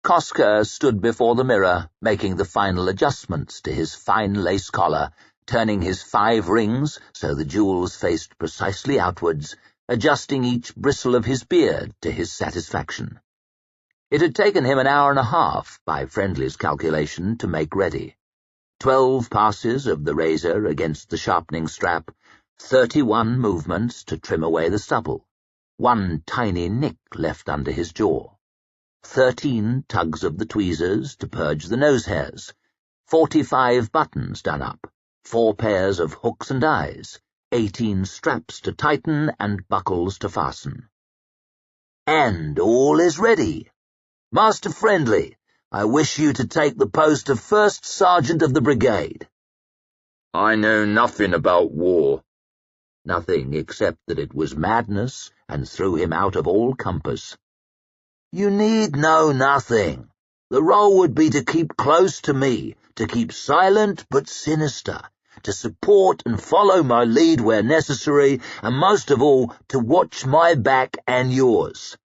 Cosca stood before the mirror, making the final adjustments to his fine lace collar, turning his 5 rings so the jewels faced precisely outwards, adjusting each bristle of his beard to his satisfaction. It had taken him an hour and a half, by Friendly's calculation, to make ready. 12 passes of the razor against the sharpening strap, 31 movements to trim away the stubble, 1 tiny nick left under his jaw, 13 tugs of the tweezers to purge the nose hairs, 45 buttons done up, 4 pairs of hooks and eyes, 18 straps to tighten and buckles to fasten. And all is ready. Master Friendly, I wish you to take the post of First Sergeant of the Brigade. I know nothing about war. Nothing except that it was madness and threw him out of all compass. You need know nothing. The role would be to keep close to me, to keep silent but sinister, to support and follow my lead where necessary, and most of all, to watch my back and yours.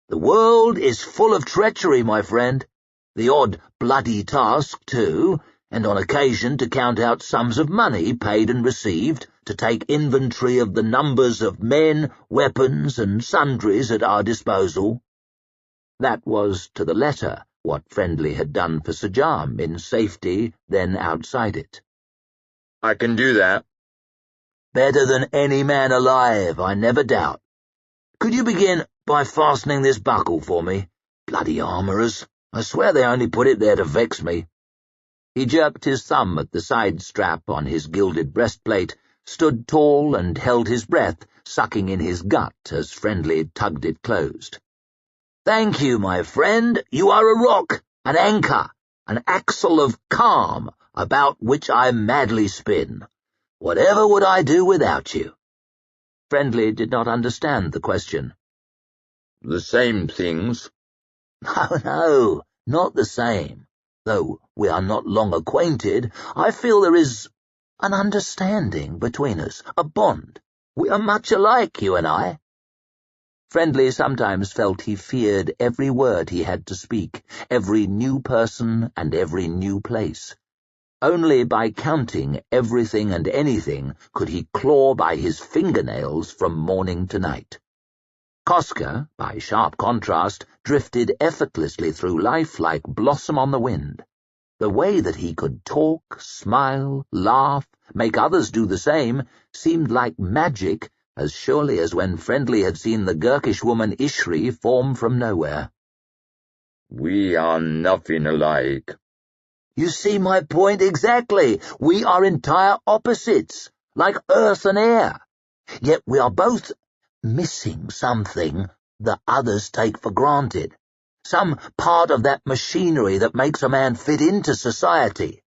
The world is full of treachery, my friend. The odd bloody task, too, and on occasion to count out sums of money paid and received, to take inventory of the numbers of men, weapons, and sundries at our disposal. That was, to the letter, what Friendly had done for Sir John, in safety, then outside it. I can do that. Better than any man alive, I never doubt. Could you begin by fastening this buckle for me? Bloody armourers. I swear they only put it there to vex me. He jerked his thumb at the side strap on his gilded breastplate, stood tall and held his breath, sucking in his gut as Friendly tugged it closed. Thank you, my friend. You are a rock, an anchor, an axle of calm, about which I madly spin. Whatever would I do without you? Friendly did not understand the question. The same things. No, not the same. Though we are not long acquainted, I feel there is an understanding between us, a bond. We are much alike, you and I. Friendly sometimes felt he feared every word he had to speak, every new person and every new place. Only by counting everything and anything could he claw by his fingernails from morning to night. Cosca, by sharp contrast, drifted effortlessly through life like blossom on the wind. The way that he could talk, smile, laugh, make others do the same, seemed like magic, as surely as when Friendly had seen the Gurkish woman Ishri form from nowhere. We are nothing alike. You see my point exactly. We are entire opposites, like earth and air. Yet we are both missing something that others take for granted, some part of that machinery that makes a man fit into society.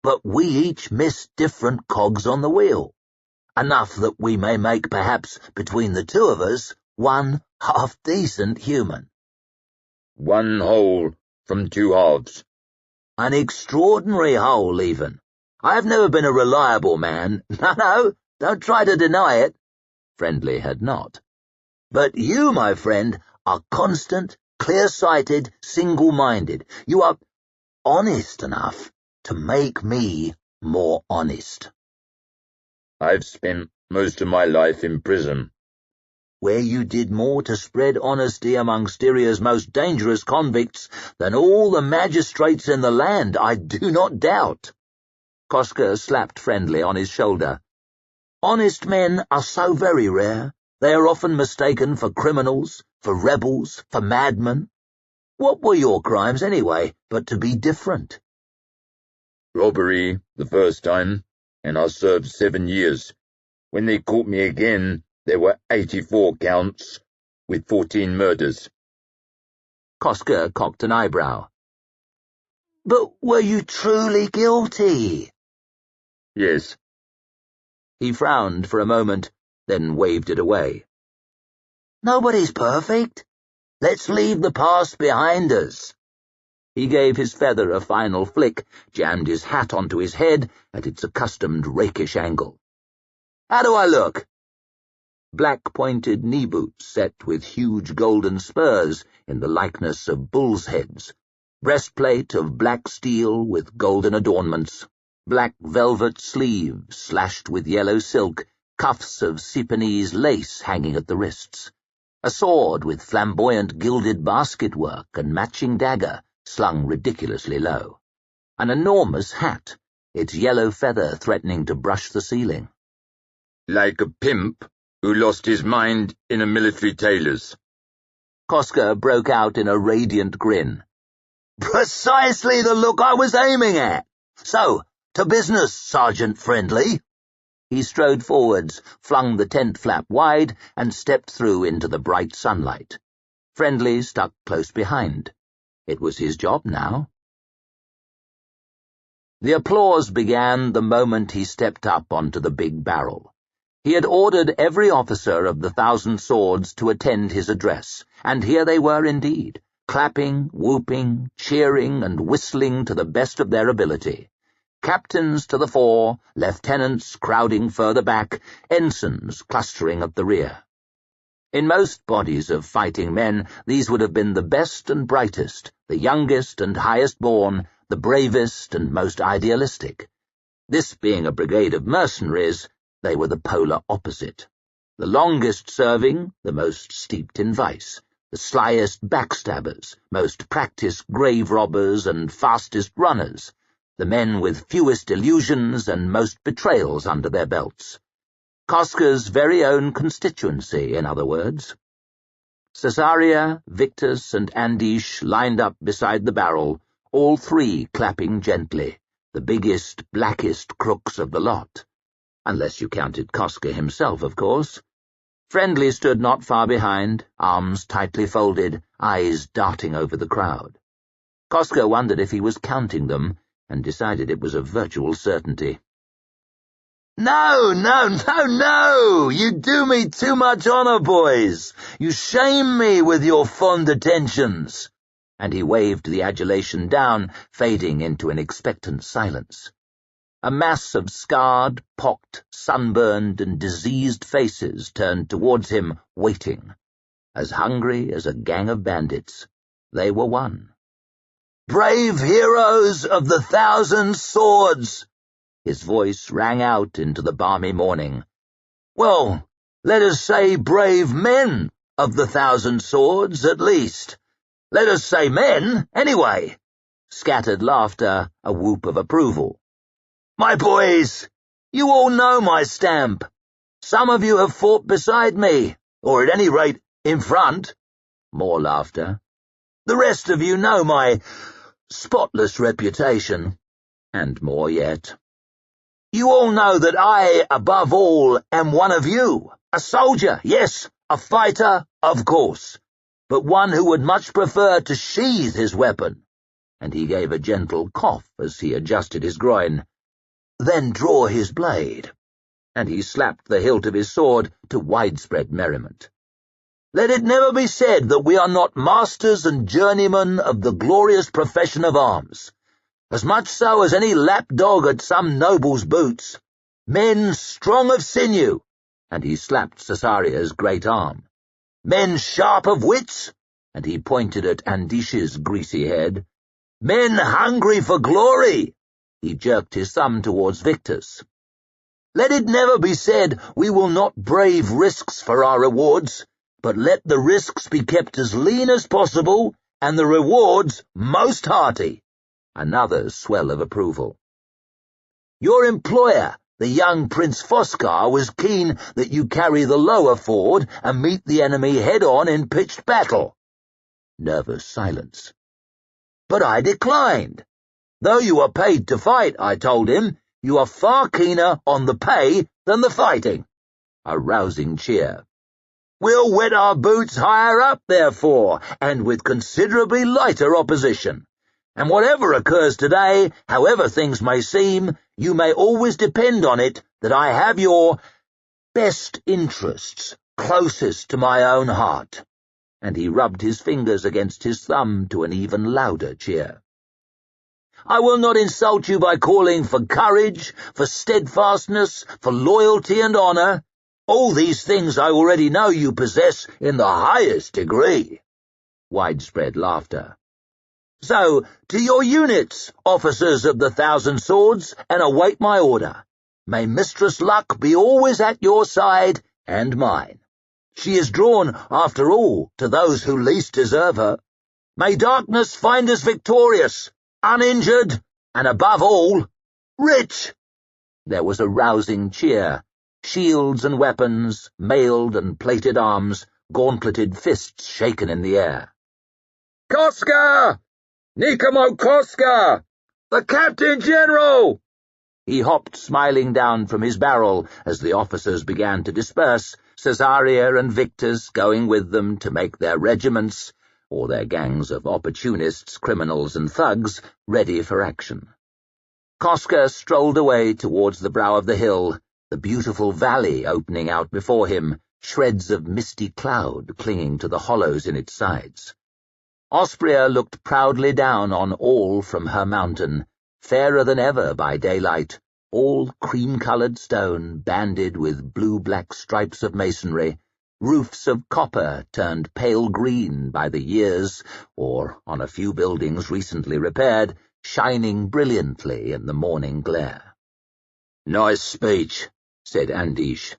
But we each miss different cogs on the wheel, enough that we may make, perhaps, between the two of us, one half-decent human. One whole from 2 halves. An extraordinary whole, even. I have never been a reliable man. No, don't try to deny it. Friendly had not. But you, my friend, are constant, clear-sighted, single-minded. You are honest enough to make me more honest. I've spent most of my life in prison. Where you did more to spread honesty among Styria's most dangerous convicts than all the magistrates in the land, I do not doubt. Cosca slapped Friendly on his shoulder. Honest men are so very rare. They are often mistaken for criminals, for rebels, for madmen. What were your crimes, anyway, but to be different? Robbery, the first time, and I served 7 years. When they caught me again, there were 84 counts, with 14 murders. Cosca cocked an eyebrow. But were you truly guilty? Yes. He frowned for a moment, then waved it away. Nobody's perfect. Let's leave the past behind us. He gave his feather a final flick, jammed his hat onto his head at its accustomed rakish angle. How do I look? Black-pointed knee-boots set with huge golden spurs in the likeness of bulls' heads, breastplate of black steel with golden adornments, black velvet sleeves slashed with yellow silk, cuffs of Sipanese lace hanging at the wrists, a sword with flamboyant gilded basketwork and matching dagger slung ridiculously low, an enormous hat, its yellow feather threatening to brush the ceiling. Like a pimp who lost his mind in a military tailor's. Cosca broke out in a radiant grin. Precisely the look I was aiming at. So, to business, Sergeant Friendly. He strode forwards, flung the tent flap wide, and stepped through into the bright sunlight. Friendly stuck close behind. It was his job now. The applause began the moment he stepped up onto the big barrel. He had ordered every officer of the 1,000 Swords to attend his address, and here they were indeed, clapping, whooping, cheering, and whistling to the best of their ability. Captains to the fore, lieutenants crowding further back, ensigns clustering at the rear. In most bodies of fighting men, these would have been the best and brightest, the youngest and highest born, the bravest and most idealistic. This being a brigade of mercenaries, they were the polar opposite. The longest serving, the most steeped in vice, the slyest backstabbers, most practised grave robbers and fastest runners, the men with fewest illusions and most betrayals under their belts. Cosca's very own constituency, in other words. Cesaria, Victus, and Andish lined up beside the barrel, all three clapping gently, the biggest, blackest crooks of the lot. Unless you counted Cosca himself, of course. Friendly stood not far behind, arms tightly folded, eyes darting over the crowd. Cosca wondered if he was counting them, and decided it was a virtual certainty. "No, no, no, no! You do me too much honor, boys! You shame me with your fond attentions!" And he waved the adulation down, fading into an expectant silence. A mass of scarred, pocked, sunburned, and diseased faces turned towards him, waiting. As hungry as a gang of bandits, they were one. "Brave heroes of the 1,000 Swords!" His voice rang out into the balmy morning. "Well, let us say brave men of the 1,000 Swords, at least. Let us say men, anyway." Scattered laughter, a whoop of approval. "My boys, you all know my stamp. Some of you have fought beside me, or at any rate, in front." More laughter. "The rest of you know my spotless reputation." And more yet. "You all know that I, above all, am one of you, a soldier, yes, a fighter, of course, but one who would much prefer to sheathe his weapon," and he gave a gentle cough as he adjusted his groin, "then draw his blade," and he slapped the hilt of his sword to widespread merriment. "Let it never be said that we are not masters and journeymen of the glorious profession of arms, as much so as any lapdog at some noble's boots, men strong of sinew," and he slapped Cesaria's great arm, "men sharp of wits," and he pointed at Andish's greasy head, "men hungry for glory," he jerked his thumb towards Victus. "Let it never be said we will not brave risks for our rewards, but let the risks be kept as lean as possible, and the rewards most hearty." Another swell of approval. "Your employer, the young Prince Foscar, was keen that you carry the lower ford and meet the enemy head-on in pitched battle." Nervous silence. "But I declined. Though you are paid to fight," I told him, "you are far keener on the pay than the fighting." A rousing cheer. "We'll wet our boots higher up, therefore, and with considerably lighter opposition. And whatever occurs today, however things may seem, you may always depend on it that I have your best interests closest to my own heart." And he rubbed his fingers against his thumb to an even louder cheer. "I will not insult you by calling for courage, for steadfastness, for loyalty and honor. All these things I already know you possess in the highest degree." Widespread laughter. So, to your units, officers of the Thousand Swords, and await my order. May Mistress Luck be always at your side and mine. She is drawn, after all, to those who least deserve her. May darkness find us victorious, uninjured, and above all, rich." There was a rousing cheer. Shields and weapons, mailed and plated arms, gauntleted fists shaken in the air. "Cosca! Nicomo Cosca! The Captain General!" He hopped smiling down from his barrel as the officers began to disperse, Cesaria and Victus going with them to make their regiments, or their gangs of opportunists, criminals, and thugs, ready for action. Cosca strolled away towards the brow of the hill, the beautiful valley opening out before him, shreds of misty cloud clinging to the hollows in its sides. Ospria looked proudly down on all from her mountain, fairer than ever by daylight, all cream-coloured stone banded with blue-black stripes of masonry, roofs of copper turned pale green by the years, or, on a few buildings recently repaired, shining brilliantly in the morning glare. "Nice speech," said Andish,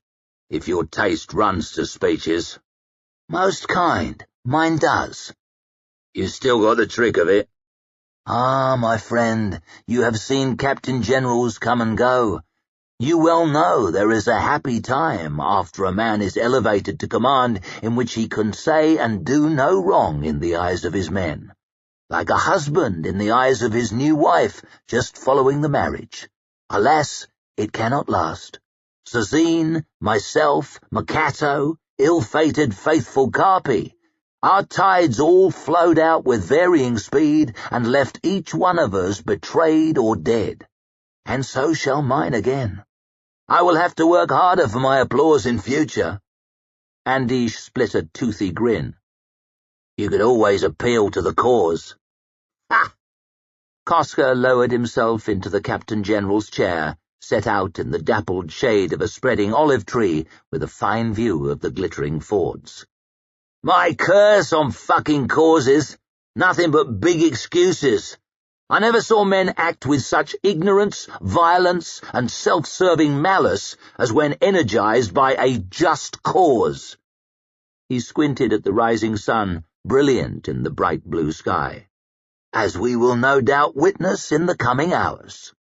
"if your taste runs to speeches." "Most kind. Mine does." "You still got the trick of it." "Ah, my friend, you have seen Captain Generals come and go. You well know there is a happy time after a man is elevated to command in which he can say and do no wrong in the eyes of his men. Like a husband in the eyes of his new wife just following the marriage. Alas, it cannot last. Sazine, myself, Makato, ill-fated faithful Carpi, our tides all flowed out with varying speed and left each one of us betrayed or dead. And so shall mine again. I will have to work harder for my applause in future." Andish split a toothy grin. "You could always appeal to the cause." "Ha!" Cosca lowered himself into the Captain General's chair, set out in the dappled shade of a spreading olive tree with a fine view of the glittering fords. "My curse on fucking causes. Nothing but big excuses. I never saw men act with such ignorance, violence, and self-serving malice as when energized by a just cause." He squinted at the rising sun, brilliant in the bright blue sky. "As we will no doubt witness in the coming hours."